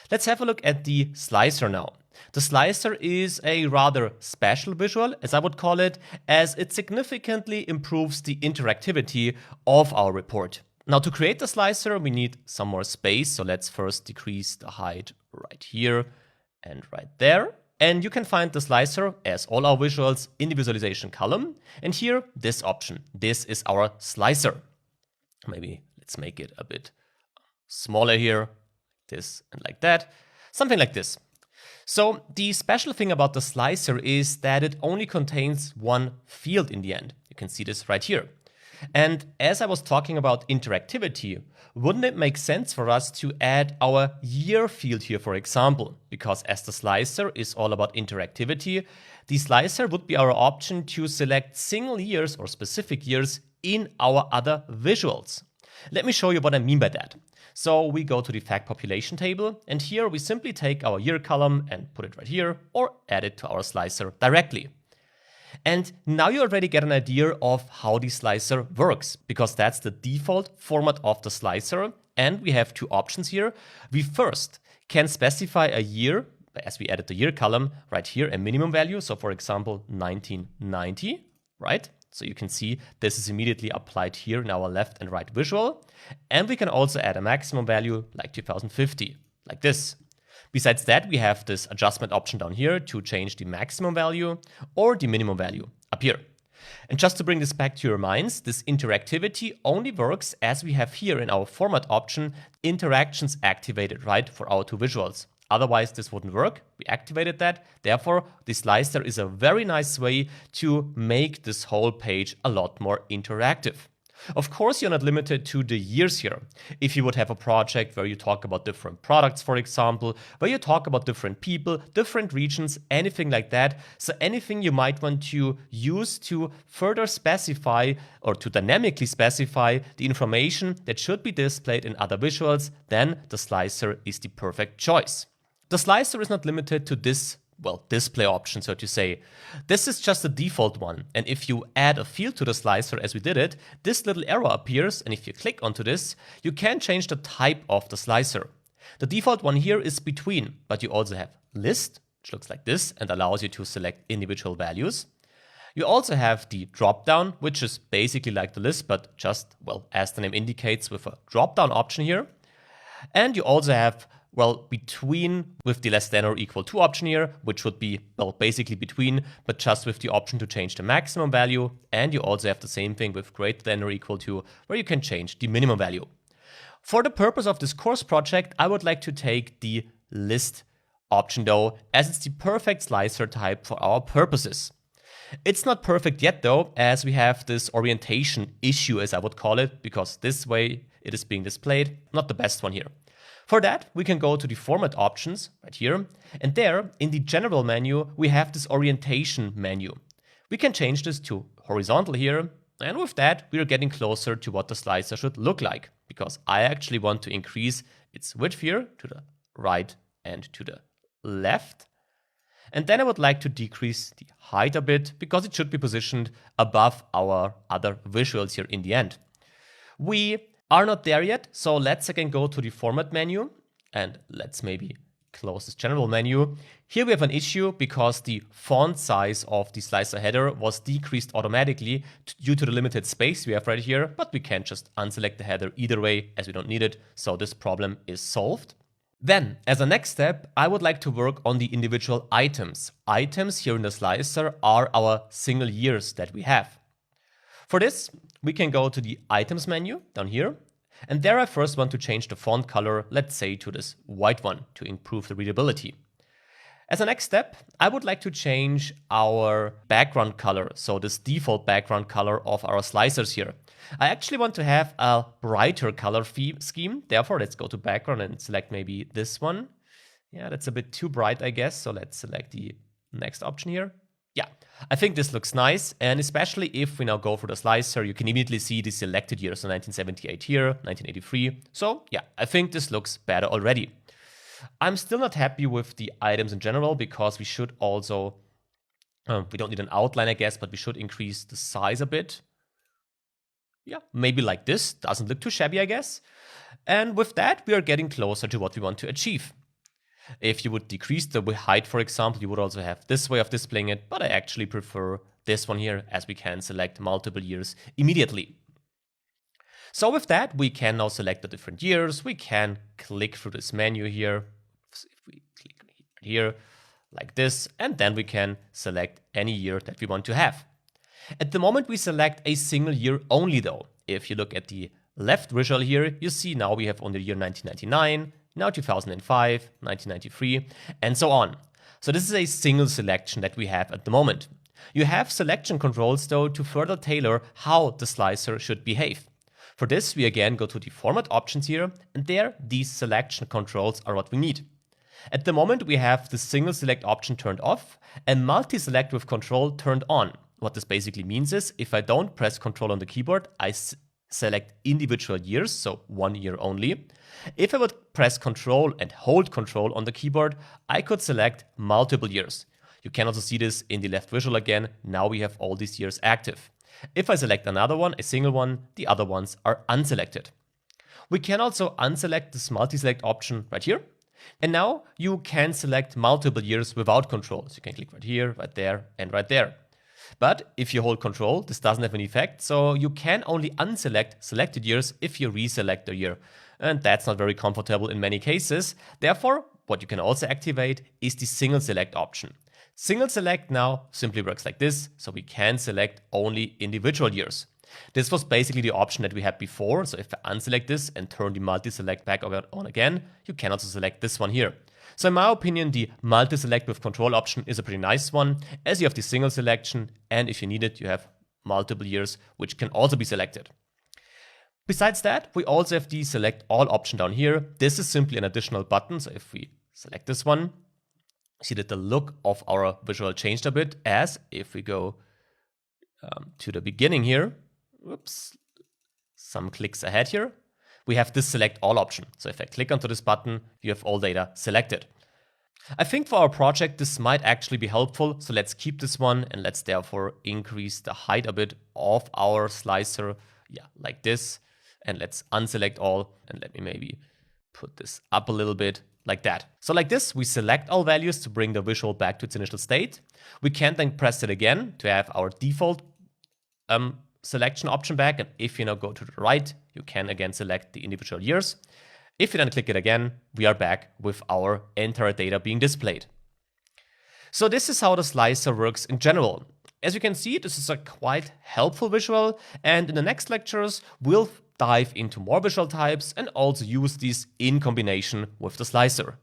Let's have a look at the slicer now. The slicer is a rather special visual, as I would call it, as it significantly improves the interactivity of our report. Now, to create the slicer, we need some more space, so let's first decrease the height right here and right there. And you can find the slicer, as all our visuals, in the visualization column. And here, this option. This is our slicer. Maybe let's make it a bit smaller here, this and like that. Something like this. So the special thing about the slicer is that it only contains one field in the end. You can see this right here. And as I was talking about interactivity, wouldn't it make sense for us to add our year field here, for example? Because as the slicer is all about interactivity, the slicer would be our option to select single years or specific years in our other visuals. Let me show you what I mean by that. So we go to the fact population table, and here we simply take our year column and put it right here, or add it to our slicer directly. And now you already get an idea of how the slicer works, because that's the default format of the slicer. And we have two options here. We first can specify a year, as we added the year column right here, a minimum value. So for example, 1990, right? So you can see this is immediately applied here in our left and right visual. And we can also add a maximum value like 2050, like this. Besides that, we have this adjustment option down here to change the maximum value or the minimum value up here. And just to bring this back to your minds, this interactivity only works as we have here in our format option interactions activated, right, for our two visuals. Otherwise, this wouldn't work. We activated that. Therefore, the slicer is a very nice way to make this whole page a lot more interactive. Of course, you're not limited to the years here. If you would have a project where you talk about different products, for example, where you talk about different people, different regions, anything like that, so anything you might want to use to further specify or to dynamically specify the information that should be displayed in other visuals, then the slicer is the perfect choice. The slicer is not limited to this display option, so to say. This is just the default one. And if you add a field to the slicer as we did it, this little arrow appears. And if you click onto this, you can change the type of the slicer. The default one here is between, but you also have list, which looks like this and allows you to select individual values. You also have the drop down, which is basically like the list, but just, as the name indicates, with a drop down option here. And you also have between with the less than or equal to option here, which would be, basically between, but just with the option to change the maximum value. And you also have the same thing with greater than or equal to, where you can change the minimum value. For the purpose of this course project, I would like to take the list option though, as it's the perfect slicer type for our purposes. It's not perfect yet though, as we have this orientation issue, as I would call it, because this way it is being displayed, not the best one here. For that, we can go to the format options right here, and there in the general menu, we have this orientation menu. We can change this to horizontal here, and with that, we are getting closer to what the slicer should look like, because I actually want to increase its width here to the right and to the left. And then I would like to decrease the height a bit, because it should be positioned above our other visuals here in the end. We are not there yet, so let's again go to the format menu and let's maybe close this general menu. Here we have an issue because the font size of the slicer header was decreased automatically due to the limited space we have right here, but we can just unselect the header either way as we don't need it, so this problem is solved. Then, as a next step, I would like to work on the individual items. Items here in the slicer are our single years that we have. For this, we can go to the items menu down here. And there I first want to change the font color, let's say to this white one to improve the readability. As a next step, I would like to change our background color. So this default background color of our slicers here. I actually want to have a brighter color scheme. Therefore, let's go to background and select maybe this one. Yeah, that's a bit too bright, I guess. So let's select the next option here. Yeah, I think this looks nice, and especially if we now go for the slicer, you can immediately see the selected years, so 1978 here, 1983. So yeah, I think this looks better already. I'm still not happy with the items in general, because we should also, we don't need an outline, I guess, but we should increase the size a bit. Yeah, maybe like this, doesn't look too shabby, I guess. And with that, we are getting closer to what we want to achieve. If you would decrease the height, for example, you would also have this way of displaying it, but I actually prefer this one here, as we can select multiple years immediately. So with that, we can now select the different years. We can click through this menu here. So if we click here like this, and then we can select any year that we want to have. At the moment, we select a single year only though. If you look at the left visual here, you see now we have only the year 1999, now 2005, 1993, and so on. So this is a single selection that we have at the moment. You have selection controls though to further tailor how the slicer should behave. For this, we again go to the format options here, and there these selection controls are what we need. At the moment, we have the single select option turned off and multi-select with control turned on. What this basically means is if I don't press control on the keyboard, I select individual years, so 1 year only. If I would press control and hold control on the keyboard, I could select multiple years. You can also see this in the left visual again. Now we have all these years active. If I select another one, a single one, the other ones are unselected. We can also unselect this multi-select option right here. And now you can select multiple years without control. So you can click right here, right there, and right there. But if you hold control, this doesn't have an effect. So you can only unselect selected years if you reselect the year. And that's not very comfortable in many cases. Therefore, what you can also activate is the single select option. Single select now simply works like this, so we can select only individual years. This was basically the option that we had before, so if I unselect this and turn the multi-select back on again, you can also select this one here. So in my opinion, the multi-select with control option is a pretty nice one, as you have the single selection, and if you need it, you have multiple years, which can also be selected. Besides that, we also have the select all option down here. This is simply an additional button, so if we select this one, see that the look of our visual changed a bit, as if we go to the beginning here, whoops, some clicks ahead here, we have this select all option. So if I click onto this button, you have all data selected. I think for our project, this might actually be helpful. So let's keep this one and let's therefore increase the height a bit of our slicer. Yeah, like this. And let's unselect all. And let me maybe put this up a little bit. Like that. So like this, we select all values to bring the visual back to its initial state. We can then press it again to have our default selection option back. And if you now go to the right, you can again select the individual years. If you then click it again, we are back with our entire data being displayed. So this is how the slicer works in general. As you can see, this is a quite helpful visual. And in the next lectures, we'll dive into more visual types and also use these in combination with the slicer.